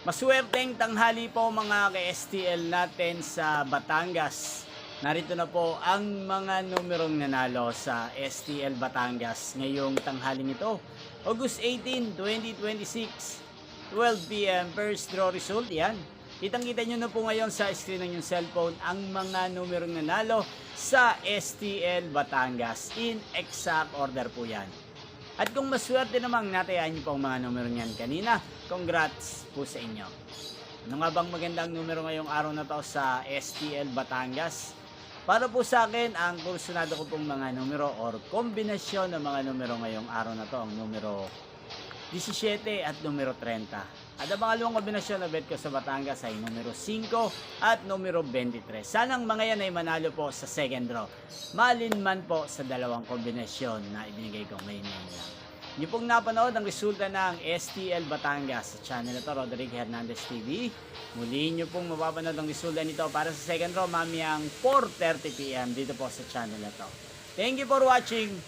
Maswerteng tanghali po mga ka-STL natin sa Batangas. Narito na po ang mga numerong nanalo sa STL Batangas ngayong tanghaling ito. August 18, 2026, 12 p.m. First draw result, yan. Kitang-kita nyo na po ngayon sa screen ng yung cellphone ang mga numerong nanalo sa STL Batangas. In exact order po yan. At kung maswerte namang natayaan nyo po ang mga numero niyan kanina, congrats po sa inyo. Ano nga bang magandang numero ngayong araw na to sa STL Batangas? Para po sa akin, ang kursunado ko pong mga numero or kombinasyon ng mga numero ngayong araw na to, ang numero 17 at numero 30. At ang pangalawang kombinasyon na bet ko sa Batangas ay numero 5 at numero 23. Sanang mga yan ay manalo po sa second draw. Malinman po sa dalawang kombinasyon na ibinigay ko ngayon lang. Niyo pong napanood ang resulta ng STL Batangas sa channel na to, Roderick Hernandez TV. Muli niyo pong mapapanood ang resulta nito para sa second draw mamayang 4:30 p.m. dito po sa channel na to. Thank you for watching.